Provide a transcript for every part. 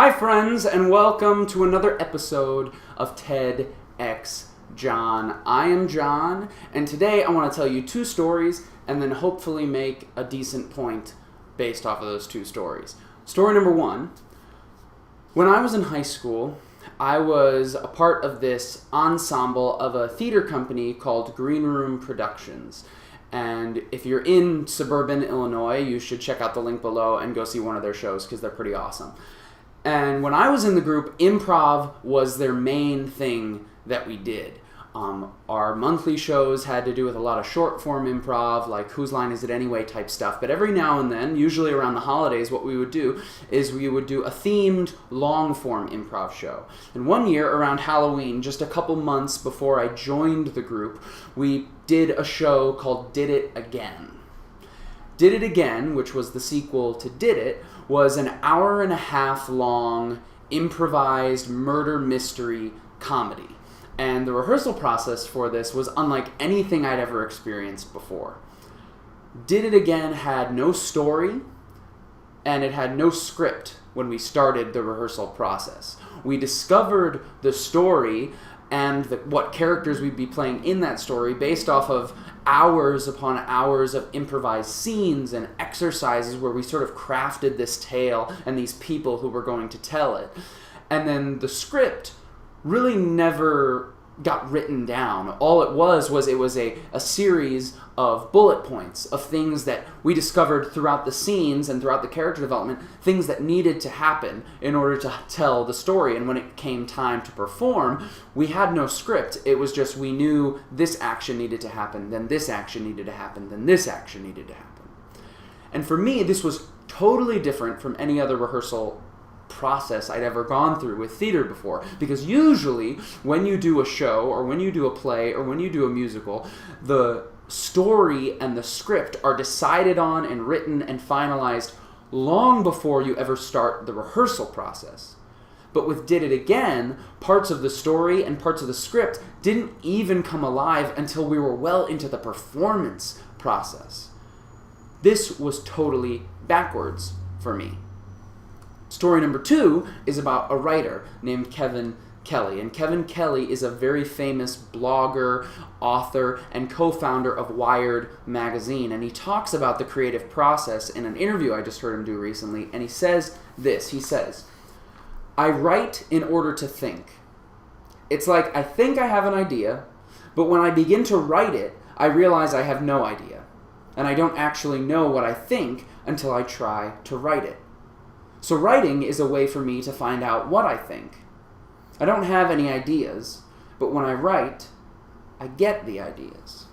Hi friends, and welcome to another episode of TEDx Jon. I am Jon, and today I want to tell you two stories and then hopefully make a decent point based off of those two stories. Story number one, when I was in high school, I was a part of this ensemble of a theater company called Green Room Productions. And if you're in suburban Illinois, you should check out the link below and go see one of their shows because they're pretty awesome. And when I was in the group, improv was their main thing that we did. Our monthly shows had to do with a lot of short form improv, like Whose Line Is It Anyway type stuff. But every now and then, usually around the holidays, what we would do is we would do a themed long form improv show. And one year around Halloween, just a couple months before I joined the group, we did a show called Did It Again. Did It Again, which was the sequel to Did It, was an hour-and-a-half long improvised murder mystery comedy. And the rehearsal process for this was unlike anything I'd ever experienced before. Did It Again had no story, and it had no script when we started the rehearsal process. We discovered the story and what characters we'd be playing in that story based off of hours upon hours of improvised scenes and exercises where we sort of crafted this tale and these people who were going to tell it. And then the script really never got written down. All it was a series of bullet points of things that we discovered throughout the scenes and throughout the character development, things that needed to happen in order to tell the story. And when it came time to perform, we had no script. It was just we knew this action needed to happen, then this action needed to happen, then this action needed to happen. And for me, this was totally different from any other rehearsal process I'd ever gone through with theater before. Because usually, when you do a show, or when you do a play, or when you do a musical, the story and the script are decided on and written and finalized long before you ever start the rehearsal process. But with Did It Again, parts of the story and parts of the script didn't even come alive until we were well into the performance process. This was totally backwards for me. Story number two is about a writer named Kevin Kelly. And Kevin Kelly is a very famous blogger, author, and co-founder of Wired magazine. And he talks about the creative process in an interview I just heard him do recently. And he says this, he says, "I write in order to think. It's like I think I have an idea, but when I begin to write it, I realize I have no idea. And I don't actually know what I think until I try to write it. So writing is a way for me to find out what I think. I don't have any ideas, but when I write, I get the ideas."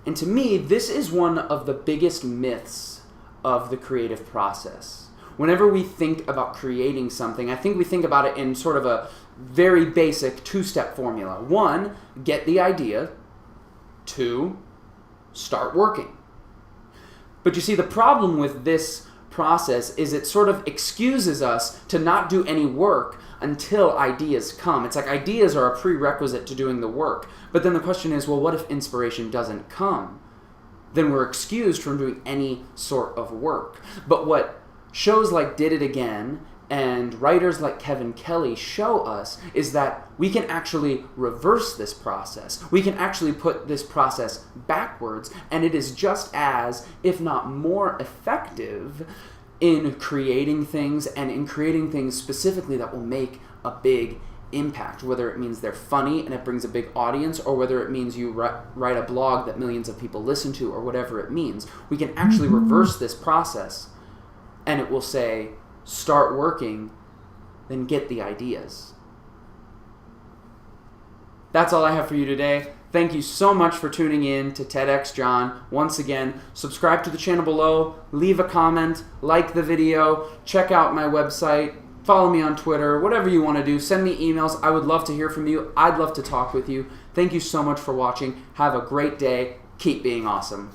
And to me, this is one of the biggest myths of the creative process. Whenever we think about creating something, I think we think about it in sort of a very basic two-step formula. 1, get the idea. 2, start working. But you see, the problem with this process is it sort of excuses us to not do any work until ideas come. It's like ideas are a prerequisite to doing the work. But then the question is, well, what if inspiration doesn't come? Then we're excused from doing any sort of work. But what shows like Did It Again and writers like Kevin Kelly show us is that we can actually reverse this process. We can actually put this process backwards, and it is just as, if not more effective in creating things, and in creating things specifically that will make a big impact, whether it means they're funny and it brings a big audience, or whether it means you write a blog that millions of people listen to, or whatever it means. We can actually reverse this process, and it will say, start working, then get the ideas. That's all I have for you today. Thank you so much for tuning in to TEDx Jon. Once again, subscribe to the channel below, leave a comment, like the video, check out my website, follow me on Twitter, whatever you want to do. Send me emails. I would love to hear from you. I'd love to talk with you. Thank you so much for watching. Have a great day. Keep being awesome.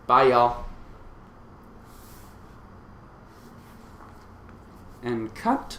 Bye, y'all. And cut.